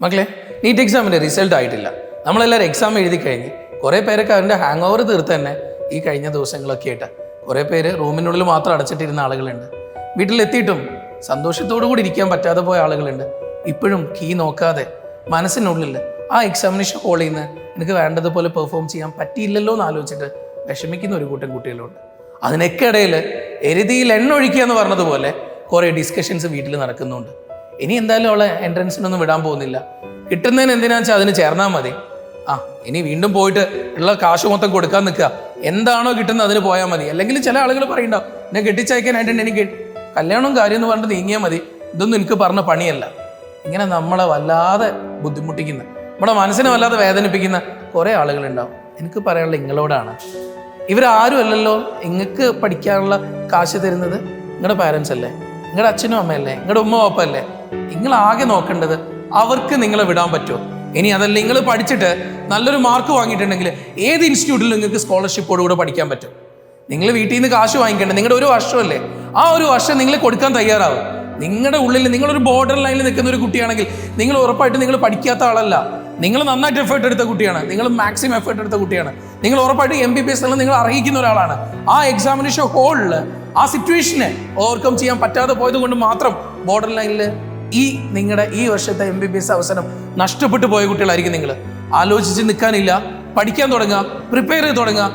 മക്കളെ, നീറ്റ് എക്സാമിൻ്റെ റിസൾട്ട് ആയിട്ടില്ല. നമ്മളെല്ലാവരും എക്സാം എഴുതി കഴിഞ്ഞ് കുറേ പേരൊക്കെ അതിൻ്റെ ഹാങ് ഓവർ തീർത്ത് തന്നെ ഈ കഴിഞ്ഞ ദിവസങ്ങളൊക്കെ ആയിട്ട് കുറേ പേര് റൂമിനുള്ളിൽ മാത്രം അടച്ചിട്ടിരുന്ന ആളുകളുണ്ട്. വീട്ടിലെത്തിയിട്ടും സന്തോഷത്തോടു കൂടി ഇരിക്കാൻ പറ്റാതെ പോയ ആളുകളുണ്ട്. ഇപ്പോഴും കീ നോക്കാതെ മനസ്സിനുള്ളിൽ ആ എക്സാമിനേഷൻ ഹോളിൽ നിന്ന് എനിക്ക് വേണ്ടതുപോലെ പെർഫോം ചെയ്യാൻ പറ്റിയില്ലല്ലോ എന്ന് ആലോചിച്ചിട്ട് വിഷമിക്കുന്ന ഒരു കൂട്ടം കുട്ടികളുണ്ട്. അതിനൊക്കെ ഇടയിൽ എരുതിയിൽ എണ്ണ ഒഴിക്കുക എന്ന് പറഞ്ഞതുപോലെ കുറേ ഡിസ്കഷൻസ് വീട്ടിൽ നടക്കുന്നുണ്ട്. ഇനി എന്തായാലും അവളെ എൻട്രൻസിനൊന്നും വിടാൻ പോകുന്നില്ല, കിട്ടുന്നതിന് എന്തിനാണെന്ന് വെച്ചാൽ അതിന് ചേർന്നാൽ മതി. ഇനി വീണ്ടും പോയിട്ട് ഉള്ള കാശ് മൊത്തം കൊടുക്കാൻ നിൽക്കുക, എന്താണോ കിട്ടുന്നത് അതിന് പോയാൽ മതി. അല്ലെങ്കിൽ ചില ആളുകൾ പറയുണ്ടാവും, എന്നെ കെട്ടിച്ചയക്കാനായിട്ടുണ്ട്, എനിക്ക് കല്യാണവും കാര്യം എന്ന് പറഞ്ഞിട്ട് നീങ്ങിയാൽ മതി, ഇതൊന്നും എനിക്ക് പറഞ്ഞ പണിയല്ല. ഇങ്ങനെ നമ്മളെ വല്ലാതെ ബുദ്ധിമുട്ടിക്കുന്ന, നമ്മുടെ മനസ്സിനെ വല്ലാതെ വേദനിപ്പിക്കുന്ന കുറേ ആളുകളുണ്ടാവും. എനിക്ക് പറയാനുള്ള നിങ്ങളോടാണ്, ഇവരാരും അല്ലല്ലോ നിങ്ങൾക്ക് പഠിക്കാനുള്ള കാശ് തരുന്നത്. നിങ്ങളുടെ പാരൻസ് അല്ലേ, നിങ്ങളുടെ അച്ഛനും അമ്മയല്ലേ, നിങ്ങളുടെ ഉമ്മ അപ്പല്ലേ. നിങ്ങളാകെ നോക്കേണ്ടത് അവർക്ക് നിങ്ങളെ വിടാൻ പറ്റുമോ. ഇനി അതല്ല, നിങ്ങൾ പഠിച്ചിട്ട് നല്ലൊരു മാർക്ക് വാങ്ങിയിട്ടുണ്ടെങ്കിൽ ഏത് ഇൻസ്റ്റിറ്റ്യൂട്ടിൽ നിങ്ങൾക്ക് സ്കോളർഷിപ്പോടുകൂടെ പഠിക്കാൻ പറ്റും. നിങ്ങൾ വീട്ടിൽ നിന്ന് കാശ് വാങ്ങിക്കേണ്ടത് നിങ്ങളുടെ ഒരു വർഷമല്ലേ, ആ ഒരു വർഷം നിങ്ങൾ കൊടുക്കാൻ തയ്യാറാവും. നിങ്ങളുടെ ഉള്ളിൽ നിങ്ങളൊരു ബോർഡർ ലൈനിൽ നിൽക്കുന്ന ഒരു കുട്ടിയാണെങ്കിൽ നിങ്ങൾ ഉറപ്പായിട്ട് നിങ്ങൾ പഠിക്കാത്ത ആളല്ല, നിങ്ങൾ നന്നായിട്ട് എഫേർട്ട് എടുത്ത കുട്ടിയാണ്, നിങ്ങൾ മാക്സിമം എഫേർട്ട് എടുത്ത കുട്ടിയാണ്, നിങ്ങൾ ഉറപ്പായിട്ട് MBBS നിങ്ങൾ അർഹിക്കുന്ന ഒരാളാണ്. ആ എക്സാമിനേഷൻ ഹോളിൽ ആ സിറ്റുവേഷനെ ഓവർകം ചെയ്യാൻ പറ്റാതെ പോയത് കൊണ്ട് മാത്രം ബോർഡർ ലൈനിൽ നിങ്ങളുടെ ഈ വർഷത്തെ MBBS അവസരം നഷ്ടപ്പെട്ടു പോയ കുട്ടികളായിരിക്കും. നിങ്ങൾ ആലോചിച്ച് നിൽക്കാനില്ല, പഠിക്കാൻ തുടങ്ങുക, പ്രിപ്പയർ ചെയ്ത് തുടങ്ങുക.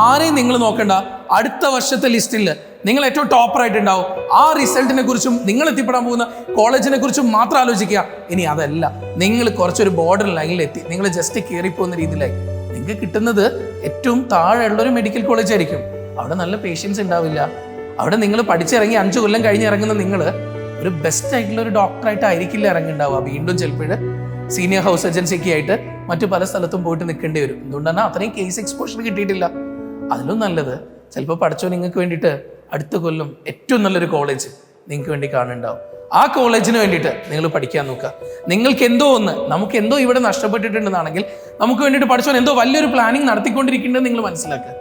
ആരെയും നിങ്ങൾ നോക്കണ്ട, അടുത്ത വർഷത്തെ ലിസ്റ്റിൽ നിങ്ങൾ ഏറ്റവും ടോപ്പറായിട്ടുണ്ടാവും. ആ റിസൾട്ടിനെ കുറിച്ചും നിങ്ങൾ എത്തിപ്പെടാൻ പോകുന്ന കോളേജിനെ കുറിച്ചും മാത്രം ആലോചിക്കുക. ഇനി അതല്ല, നിങ്ങൾ കുറച്ചൊരു ബോർഡർ ലൈനിൽ എത്തി, നിങ്ങൾ ജസ്റ്റ് കയറിപ്പോകുന്ന രീതിയിലായി നിങ്ങൾക്ക് കിട്ടുന്നത് ഏറ്റവും താഴെയുള്ളൊരു മെഡിക്കൽ കോളേജ് ആയിരിക്കും. അവിടെ നല്ല പേഷ്യൻസ് ഉണ്ടാവില്ല. അവിടെ നിങ്ങൾ പഠിച്ചിറങ്ങി 5 കൊല്ലം കഴിഞ്ഞ് ഇറങ്ങുന്ന നിങ്ങൾ ഒരു ബെസ്റ്റ് ആയിട്ടുള്ള ഒരു ഡോക്ടറായിട്ട് ആയിരിക്കില്ല ഇറങ്ങിണ്ടാവുക. വീണ്ടും ചിലപ്പോൾ സീനിയർ ഹൗസ് സർജൻസിക്ക് ആയിട്ട് മറ്റു പല സ്ഥലത്തും പോയിട്ട് നിൽക്കേണ്ടി വരും. എന്തുകൊണ്ടാണ് അത്രയും കേസ് എക്സ്പോഷർ കിട്ടിയിട്ടില്ല. അതിലും നല്ലത് ചിലപ്പോൾ പഠിച്ചോ നിങ്ങൾക്ക് വേണ്ടിയിട്ട് അടുത്ത കൊല്ലം ഏറ്റവും നല്ലൊരു കോളേജ് നിങ്ങൾക്ക് വേണ്ടി കാണുന്നുണ്ടാവും. ആ കോളേജിന് വേണ്ടിയിട്ട് നിങ്ങൾ പഠിക്കാൻ നോക്കുക. നിങ്ങൾക്ക് എന്തോ നമുക്ക് എന്തോ ഇവിടെ നഷ്ടപ്പെട്ടിട്ടുണ്ടെന്നാണെങ്കിൽ നമുക്ക് വേണ്ടിയിട്ട് പഠിച്ചോ എന്തോ വലിയൊരു പ്ലാനിങ് നടത്തിക്കൊണ്ടിരിക്കേണ്ടത് നിങ്ങൾ മനസ്സിലാക്കുക.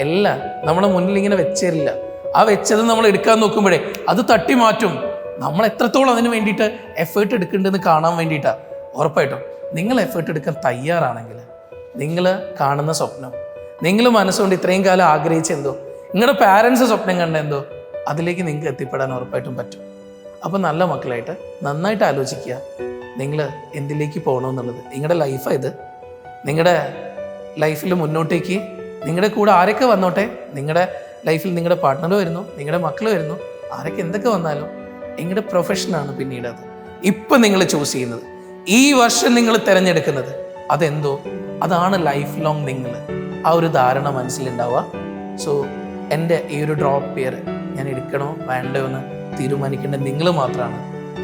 എല്ലാം നമ്മുടെ മുന്നിൽ ഇങ്ങനെ വെച്ചേരില്ല. ആ വെച്ചത് നമ്മൾ എടുക്കാൻ നോക്കുമ്പോഴേ അത് തട്ടി മാറ്റും. നമ്മൾ എത്രത്തോളം അതിന് വേണ്ടിയിട്ട് എഫേർട്ട് എടുക്കേണ്ടതെന്ന് കാണാൻ വേണ്ടിയിട്ടാണ്. ഉറപ്പായിട്ടും നിങ്ങൾ എഫേർട്ട് എടുക്കാൻ തയ്യാറാണെങ്കിൽ നിങ്ങൾ കാണുന്ന സ്വപ്നം, നിങ്ങൾ മനസ്സുകൊണ്ട് ഇത്രയും കാലം ആഗ്രഹിച്ചെന്തോ, നിങ്ങളുടെ പാരൻസ് സ്വപ്നം കണ്ട എന്തോ, അതിലേക്ക് നിങ്ങൾക്ക് എത്തിപ്പെടാൻ ഉറപ്പായിട്ടും പറ്റും. അപ്പോൾ നല്ല മക്കളായിട്ട് നന്നായിട്ട് ആലോചിക്കുക നിങ്ങൾ എന്തിലേക്ക് പോകണമെന്നുള്ളത്. നിങ്ങളുടെ ലൈഫാണ് ഇത്. നിങ്ങളുടെ ലൈഫിൽ മുന്നോട്ടേക്ക് നിങ്ങളുടെ കൂടെ ആരൊക്കെ വന്നോട്ടെ, നിങ്ങളുടെ ലൈഫിൽ നിങ്ങളുടെ പാർട്ട്ണർ വരുന്നു, നിങ്ങളുടെ മക്കൾ വരുന്നു, ആരൊക്കെ എന്തൊക്കെ വന്നാലും നിങ്ങളുടെ പ്രൊഫഷനാണ് പിന്നീട് അത്. ഇപ്പം നിങ്ങൾ ചൂസ് ചെയ്യുന്നത്, ഈ വർഷം നിങ്ങൾ തിരഞ്ഞെടുക്കുന്നത് അതെന്തോ അതാണ് ലൈഫ് ലോങ്. നിങ്ങൾ ആ ഒരു ധാരണ മനസ്സിലുണ്ടാവുക. സോ എൻ്റെ ഈ ഒരു ഡ്രോപ്പ് ഇയർ ഞാൻ എടുക്കണോ വേണ്ടോ എന്ന് തീരുമാനിക്കേണ്ടത് നിങ്ങൾ മാത്രമാണ്.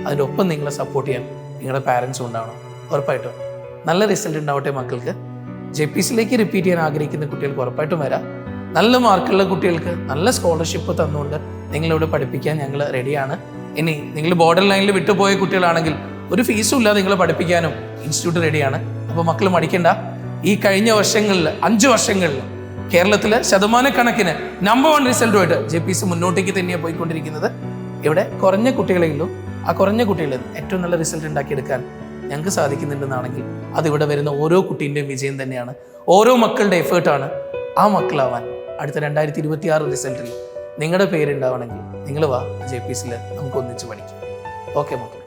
അതിൻ്റെ ഒപ്പം നിങ്ങളെ സപ്പോർട്ട് ചെയ്യാൻ നിങ്ങളുടെ പാരൻസും ഉണ്ടാവണം. ഉറപ്പായിട്ടും നല്ല റിസൾട്ട് ഉണ്ടാവട്ടെ മക്കൾക്ക്. JPCയിലേക്ക് റിപ്പീറ്റ് ചെയ്യാൻ ആഗ്രഹിക്കുന്ന കുട്ടികൾക്ക് ഉറപ്പായിട്ടും വരാം. നല്ല മാർക്കുള്ള കുട്ടികൾക്ക് നല്ല സ്കോളർഷിപ്പ് തന്നുകൊണ്ട് നിങ്ങളിവിടെ പഠിപ്പിക്കാൻ ഞങ്ങൾ റെഡിയാണ്. ഇനി നിങ്ങൾ ബോർഡർ ലൈനിൽ വിട്ടുപോയ കുട്ടികളാണെങ്കിൽ ഒരു ഫീസും ഇല്ലാതെ നിങ്ങളെ പഠിപ്പിക്കാനും ഇൻസ്റ്റിറ്റ്യൂട്ട് റെഡിയാണ്. അപ്പോൾ മക്കൾ മടിക്കണ്ട. ഈ കഴിഞ്ഞ വർഷങ്ങളിൽ 5 വർഷങ്ങളിൽ കേരളത്തിൽ ശതമാനക്കണക്കിന് നമ്പർ 1 റിസൾട്ടുമായിട്ട് JPC മുന്നോട്ടേക്ക് തന്നെയാണ് പോയിക്കൊണ്ടിരിക്കുന്നത്. ഇവിടെ കുറഞ്ഞ കുട്ടികളെയുള്ളൂ. ആ കുറഞ്ഞ കുട്ടികളിൽ ഏറ്റവും നല്ല റിസൾട്ട് ഉണ്ടാക്കിയെടുക്കാൻ ഞങ്ങൾക്ക് സാധിക്കുന്നുണ്ടെന്നാണെങ്കിൽ അതിവിടെ വരുന്ന ഓരോ കുട്ടീൻ്റെയും വിജയം തന്നെയാണ്, ഓരോ മക്കളുടെ എഫേർട്ടാണ്. ആ മക്കളാവാൻ അടുത്ത 2026 റിസൾട്ടിൽ നിങ്ങളുടെ പേരുണ്ടാവണമെങ്കിൽ നിങ്ങൾ വാ, JPCയിൽ നമുക്ക് ഒന്നിച്ച് പഠിക്കാം. ഓക്കെ മക്കൾ.